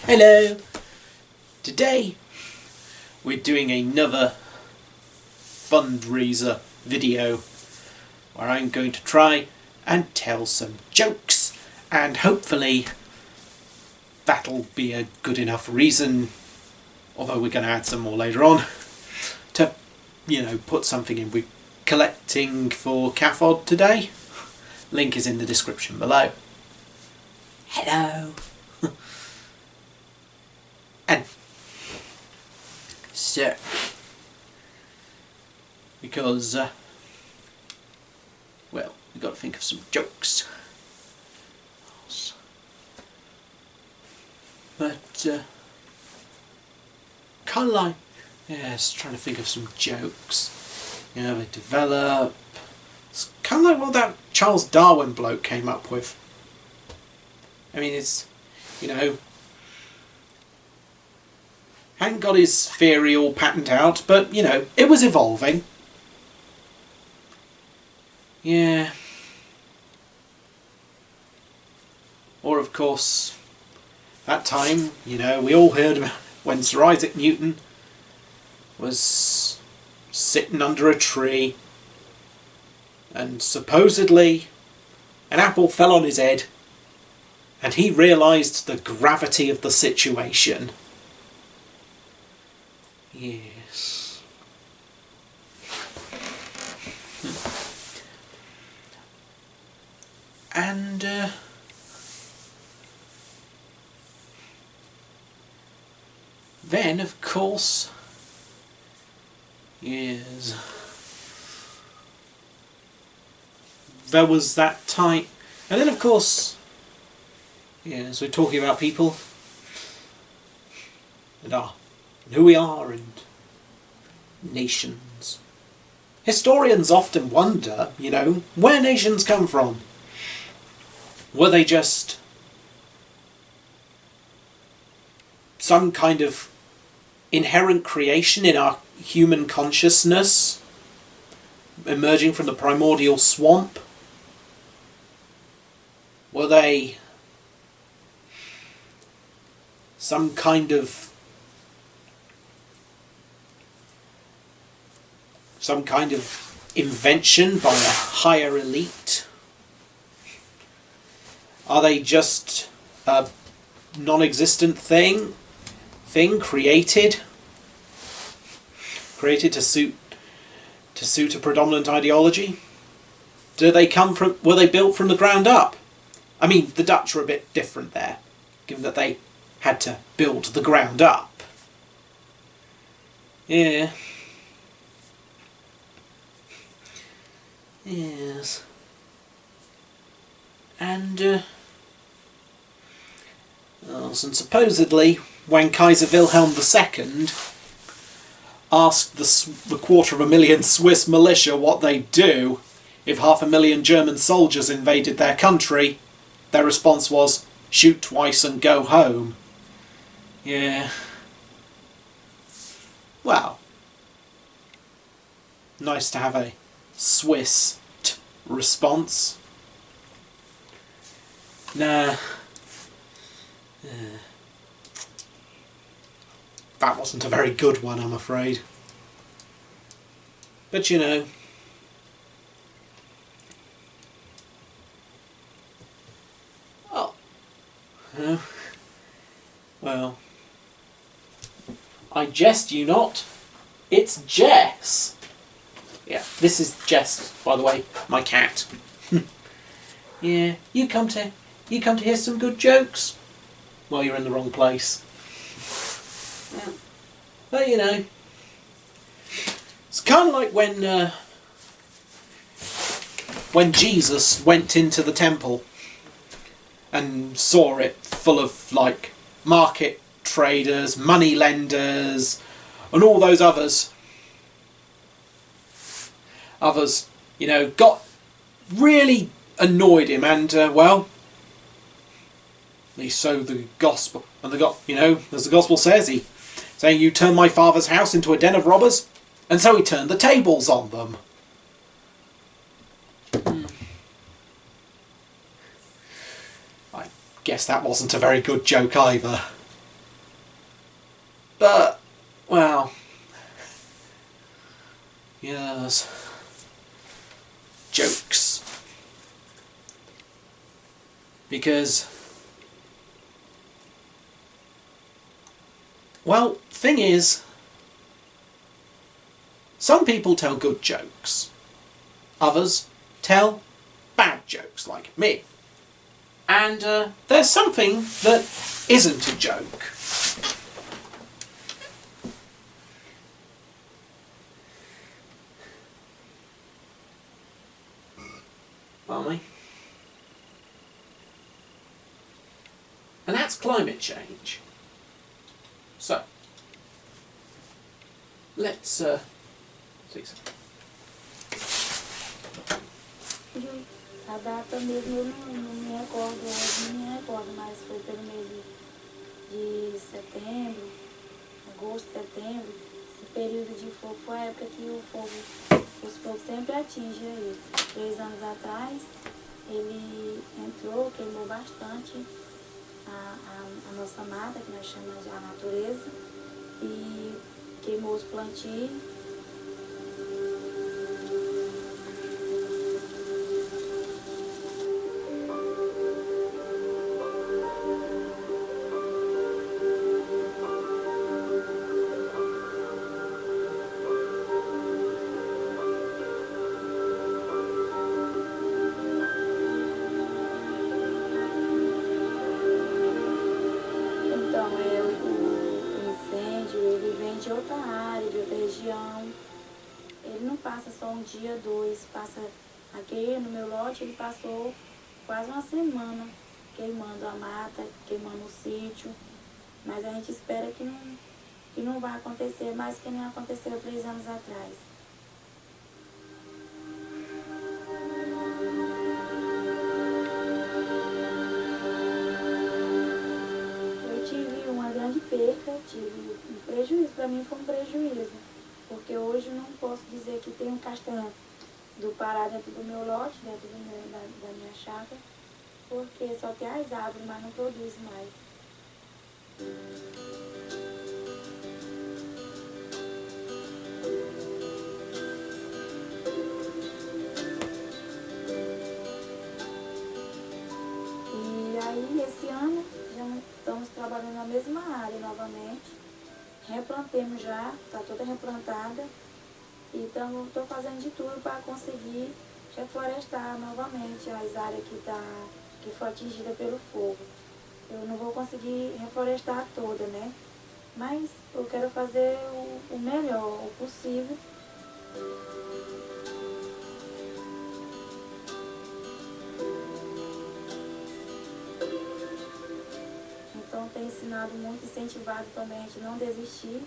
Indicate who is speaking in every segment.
Speaker 1: Hello! Today we're doing another fundraiser video where I'm going to try and tell some jokes, and hopefully that'll be a good enough reason, although we're going to add some more later on, to, put something in. We're collecting for CAFOD today. Link is in the description below. Hello! And so, because, we've got to think of some jokes. But, kind of like, trying to think of some jokes. They develop. It's kind of like what that Charles Darwin bloke came up with. I mean, it's, hadn't got his theory all patterned out, but, it was evolving. Yeah. Or, of course, that time, we all heard about when Sir Isaac Newton was sitting under a tree and supposedly an apple fell on his head and he realised the gravity of the situation. Yes. And then, of course, yes, there was that time, and then, of course, yes, we're talking about people and who we are and nations. Historians often wonder, where nations come from. Were they just some kind of inherent creation in our human consciousness, emerging from the primordial swamp? Were they some kind of invention by a higher elite? Are they just a non-existent thing created to suit a predominant ideology? Were they built from the ground up? I mean, the Dutch are a bit different there, given that they had to build the ground up. Yeah. Yes. And, and supposedly, when Kaiser Wilhelm II asked the 250,000 Swiss militia what they'd do if 500,000 German soldiers invaded their country, their response was, shoot twice and go home. Yeah. Well, nice to have a Swiss response. Nah. That wasn't a very good one, I'm afraid. But well, I jest you not. It's Jess. Yeah, this is Jess, by the way, my cat. Yeah, you come to hear some good jokes? Well, you're in the wrong place. But it's kind of like when Jesus went into the temple and saw it full of market traders, money lenders, and all those others. Got really annoyed him, and he sowed the gospel, and as the gospel says, saying, "You turned my father's house into a den of robbers," and so he turned the tables on them. I guess that wasn't a very good joke either. But, well, yes, jokes. Because, well, thing is, some people tell good jokes. Others tell bad jokes, like me. And there's something that isn't a joke. Pardon me? And that's climate change. So, let's see something.
Speaker 2: A data mesmo eu não me recordo, hoje não me recordo, mas foi pelo mês de setembro, agosto, setembro. Esse período de fogo foi a época que os fogos sempre atingem aí. 3 anos atrás, ele entrou, queimou bastante a nossa mata, que nós chamamos de a natureza, e queimou os plantios. De outra área, de outra região. Ele não passa só um dia, 2, passa aqui no meu lote, ele passou quase uma semana queimando a mata, queimando o sítio, mas a gente espera que não vai acontecer mais que nem aconteceu 3 anos atrás. Eu tive uma grande perca, tive um prejuízo, para mim foi um prejuízo, porque hoje não posso dizer que tem um castanha do Pará dentro do meu lote, dentro da minha chácara, porque só tem as árvores, mas não produz mais. E aí, esse ano, já estamos trabalhando na mesma área novamente. Replantemos já, está toda replantada. E estou fazendo de tudo para conseguir reflorestar novamente as áreas que foi atingida pelo fogo. Eu não vou conseguir reflorestar toda, né? Mas eu quero fazer o melhor, o possível. Então tem ensinado muito, incentivado também a gente não desistir,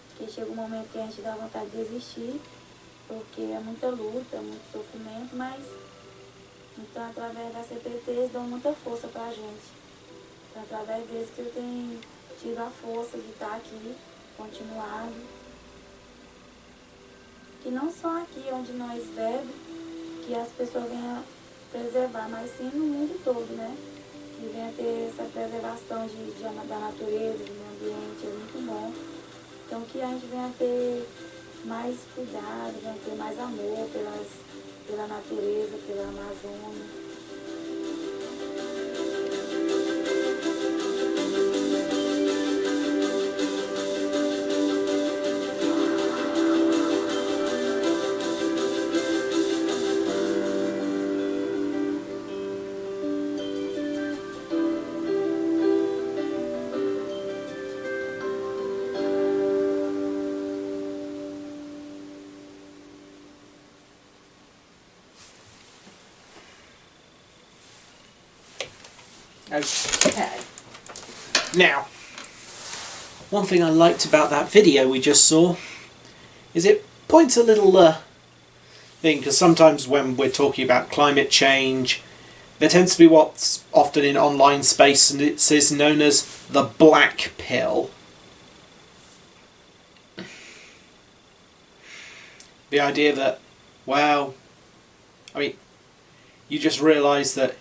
Speaker 2: porque chega um momento que a gente dá vontade de desistir, porque é muita luta, muito sofrimento, mas então através da CPT eles dão muita força pra gente. Então através deles que eu tenho tido a força de estar aqui, continuado. Que não só aqui onde nós bebemos, que as pessoas venham preservar, mas sim no mundo todo, né? Que venha ter essa preservação da natureza, do meio ambiente, é muito bom. Então que a gente venha ter mais cuidado, venha ter mais amor pela natureza, pela Amazônia.
Speaker 1: Okay. Now, one thing I liked about that video we just saw is it points a little thing, because sometimes when we're talking about climate change, there tends to be what's often in online space and it is known as the black pill. The idea that, well, I mean, you just realise that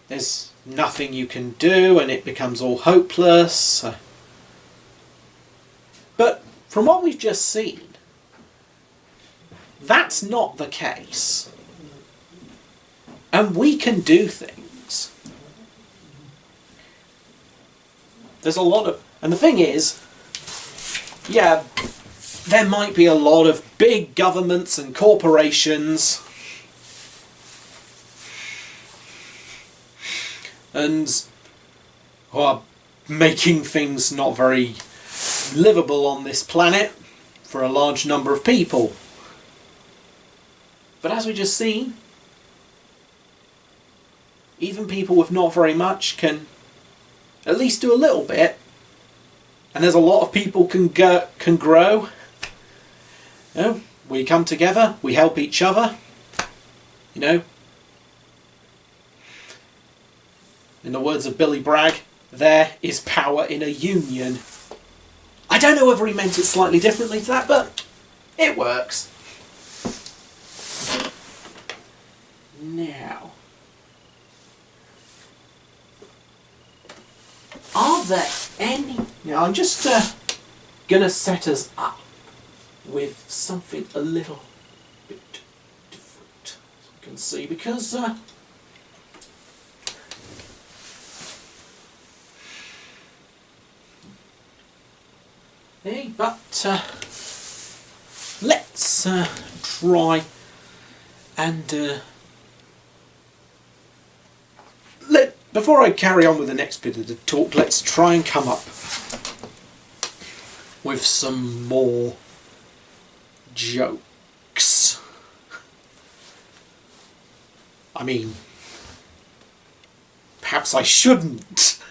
Speaker 1: there's nothing you can do and it becomes all hopeless. from what we've just seen, that's not the case. And we can do things. There's a lot of... And the thing is, yeah, there might be a lot of big governments and corporations and who are making things not very livable on this planet for a large number of people. But as we just seen, even people with not very much can at least do a little bit. And there's a lot of people can grow. You know, we come together, we help each other. You know, in the words of Billy Bragg, there is power in a union. I don't know whether he meant it slightly differently to that, but it works. Now, are there any... Now, I'm just going to set us up with something a little bit different, as we can see, because... Hey, but let's try and before I carry on with the next bit of the talk, let's try and come up with some more jokes. I mean, perhaps I shouldn't,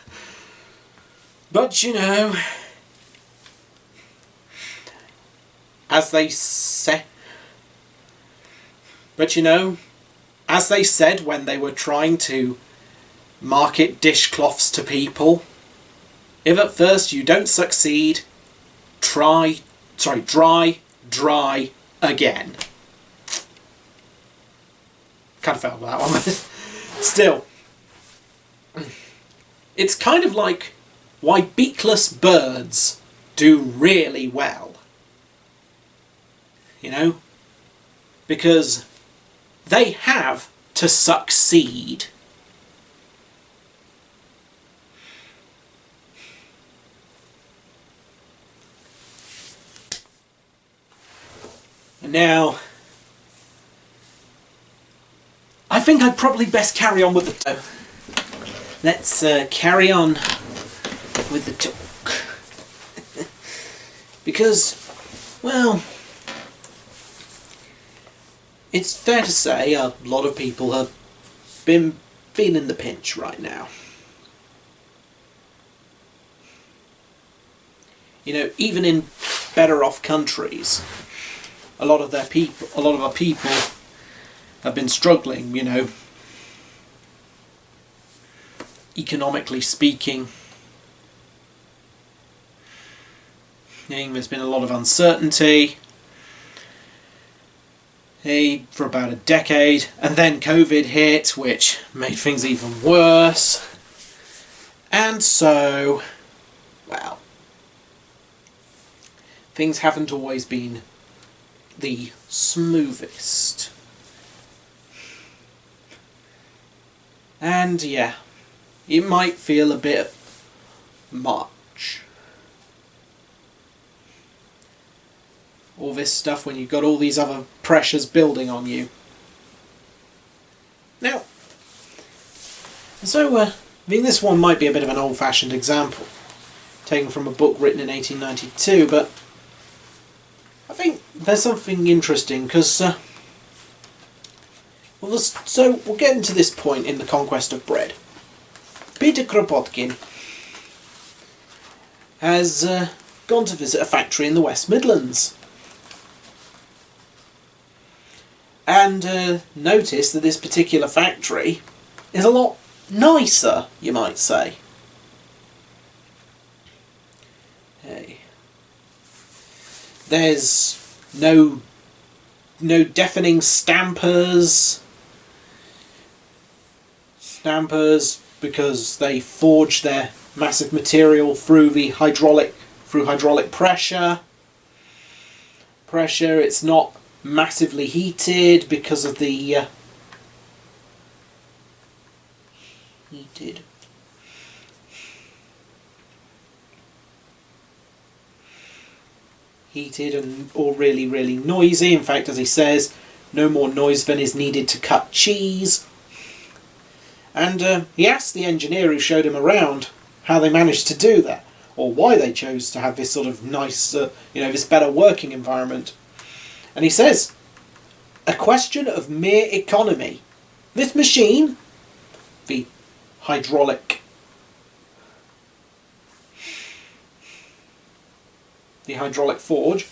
Speaker 1: but you know, as they say, when they were trying to market dishcloths to people, if at first you don't succeed, dry again. Kind of felt that one. Still, it's kind of like why beakless birds do really well. You know? Because they have to succeed. And now, I think I'd probably best carry on with the... Let's carry on with the talk. Because, well, it's fair to say a lot of people have been feeling the pinch right now. You know, even in better off countries, a lot of our people have been struggling, you know, economically speaking. There's been a lot of uncertainty for about a decade, and then COVID hit, which made things even worse. And so, well, things haven't always been the smoothest. And yeah, it might feel a bit much. All this stuff when you've got all these other pressures building on you. Now, so I mean, this one might be a bit of an old-fashioned example, taken from a book written in 1892, but I think there's something interesting, because so we'll get into this point in the Conquest of Bread. Peter Kropotkin has gone to visit a factory in the West Midlands, and noticed that this particular factory is a lot nicer, you might say. Hey. There's no deafening stampers because they forge their massive material through hydraulic pressure. pressure. It's not massively heated because of the heated and or really, really noisy. In fact, as he says, no more noise than is needed to cut cheese. And he asked the engineer who showed him around how they managed to do that, or why they chose to have this sort of nice, this better working environment. And he says, a question of mere economy. This machine, the hydraulic forge,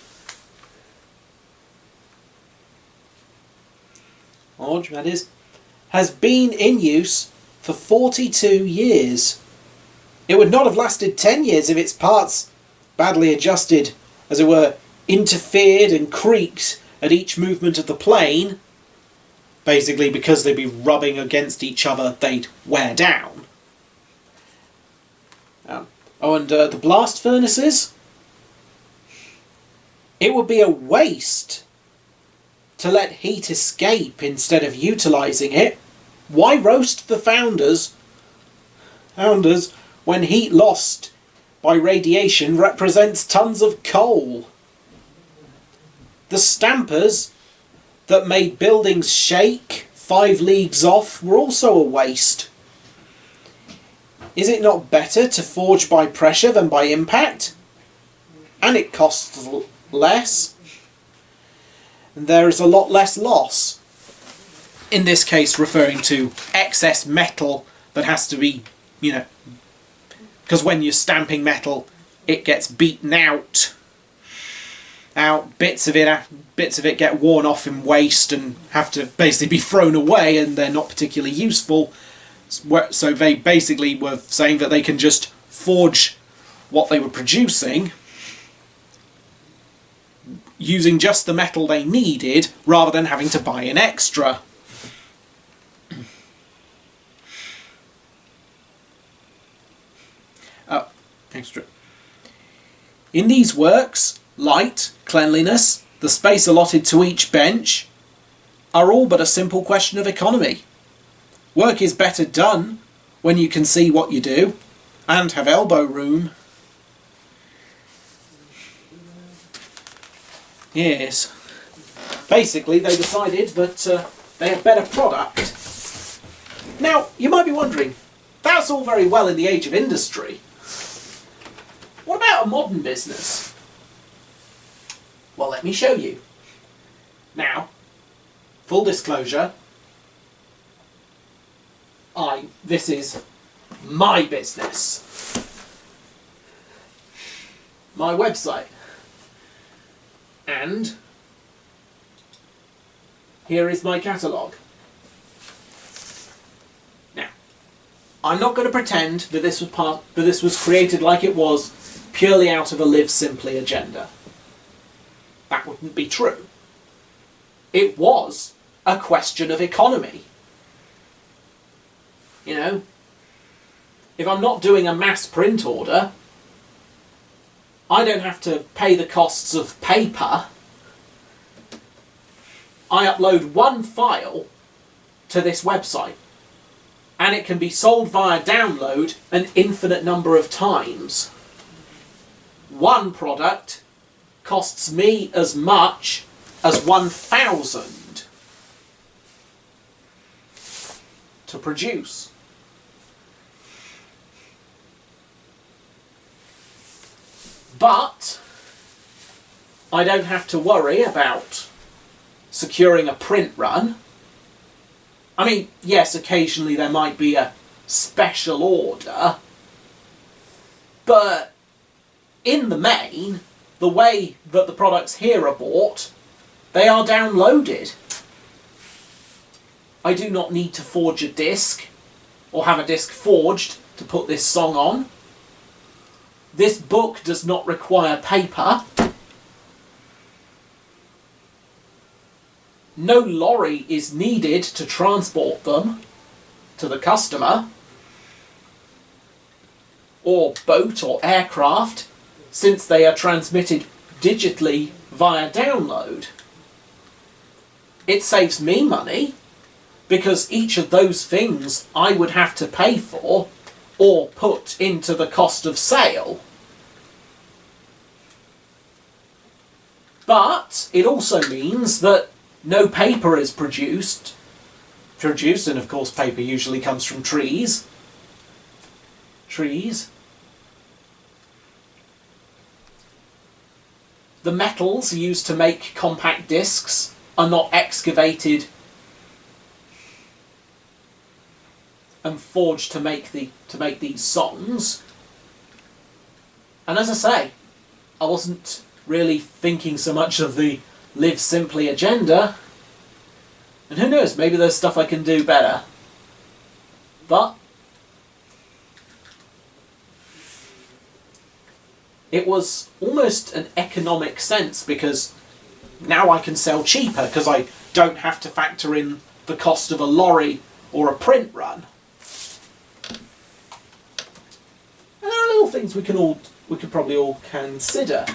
Speaker 1: that is, has been in use for 42 years. It would not have lasted 10 years if its parts, badly adjusted, as it were, interfered and creaked at each movement of the plane. Basically, because they'd be rubbing against each other, they'd wear down. The blast furnaces? It would be a waste to let heat escape instead of utilising it. Why roast the founders when heat lost by radiation represents tons of coal? The stampers that made buildings shake 5 leagues off were also a waste. Is it not better to forge by pressure than by impact? And it costs less. And there is a lot less loss. In this case, referring to excess metal that has to be, because when you're stamping metal, it gets beaten out. Bits of it get worn off in waste and have to basically be thrown away, and they're not particularly useful. So they basically were saying that they can just forge what they were producing using just the metal they needed, rather than having to buy an extra. Extra. In these works, light, cleanliness, the space allotted to each bench are all but a simple question of economy. Work is better done when you can see what you do and have elbow room. Yes. Basically, they decided that they had better product. Now, you might be wondering, that's all very well in the age of industry. What about a modern business? Well, let me show you. Now, full disclosure, this is my business. My website. And here is my catalogue. Now, I'm not going to pretend that this was created like it was purely out of a Live Simply agenda. That wouldn't be true. It was a question of economy. If I'm not doing a mass print order, I don't have to pay the costs of paper. I upload one file to this website, and it can be sold via download an infinite number of times. One product costs me as much as 1,000 to produce. But I don't have to worry about securing a print run. I mean, yes, occasionally there might be a special order, but in the main, the way that the products here are bought, they are downloaded. I do not need to forge a disc or have a disc forged to put this song on. This book does not require paper. No lorry is needed to transport them to the customer, or boat or aircraft, since they are transmitted digitally via download, it saves me money, because each of those things I would have to pay for or put into the cost of sale. But it also means that no paper is produced, and of course paper usually comes from trees. The metals used to make compact discs are not excavated and forged to make these songs. And as I say, I wasn't really thinking so much of the live simply agenda. And who knows, maybe there's stuff I can do better. But it was almost an economic sense, because now I can sell cheaper because I don't have to factor in the cost of a lorry or a print run. And there are little things we could probably all consider.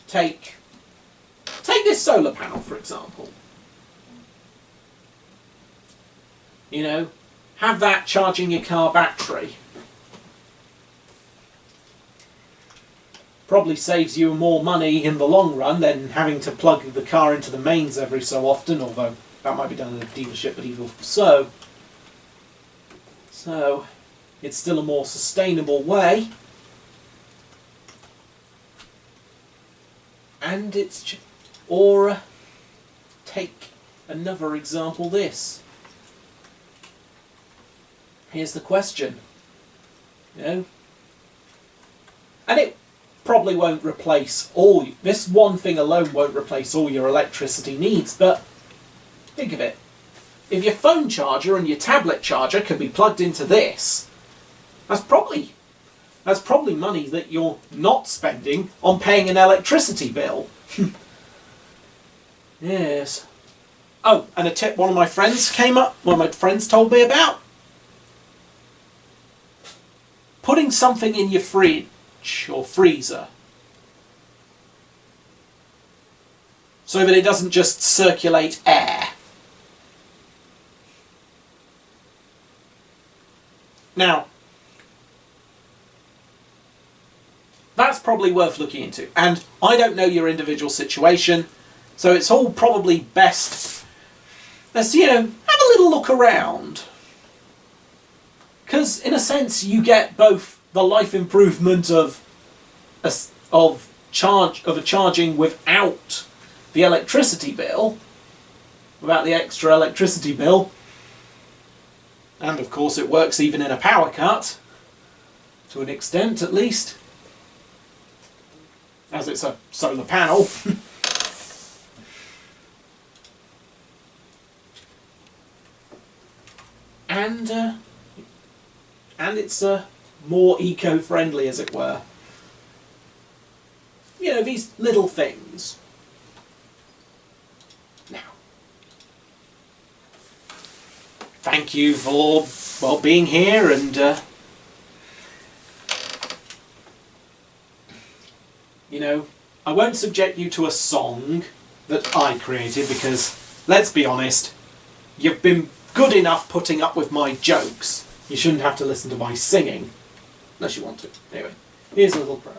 Speaker 1: Take this solar panel, for example. You know, have that charging your car battery. Probably saves you more money in the long run than having to plug the car into the mains every so often, although that might be done in a dealership, but even so. So, it's still a more sustainable way. And it's... Or, take another example, this. Here's the question. You know? And it probably won't replace all... This one thing alone won't replace all your electricity needs, but think of it. If your phone charger and your tablet charger can be plugged into this, that's probably money that you're not spending on paying an electricity bill. Yes. Oh, and a tip one of my friends told me about. Putting something in your fridge or freezer so that it doesn't just circulate air. Now, that's probably worth looking into. And I don't know your individual situation, so it's all probably best, let's, you know, have a little look around. Because, in a sense, you get both the life improvement of charging without the electricity bill, without the extra electricity bill, and of course it works even in a power cut, to an extent at least, as it's a solar panel. And it's more eco-friendly, as it were. You know, these little things. Now, thank you for, well, being here, and you know, I won't subject you to a song that I created, because, let's be honest, you've been good enough putting up with my jokes. You shouldn't have to listen to my singing, unless you want to. Anyway, here's a little prayer.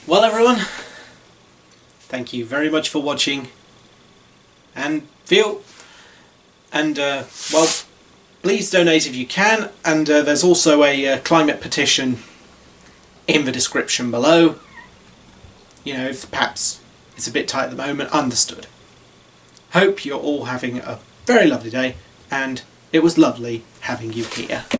Speaker 1: Well, everyone, thank you very much for watching, and well, please donate if you can, and there's also a climate petition in the description below. You know, if perhaps it's a bit tight at the moment, understood. Hope you're all having a very lovely day, and it was lovely having you here.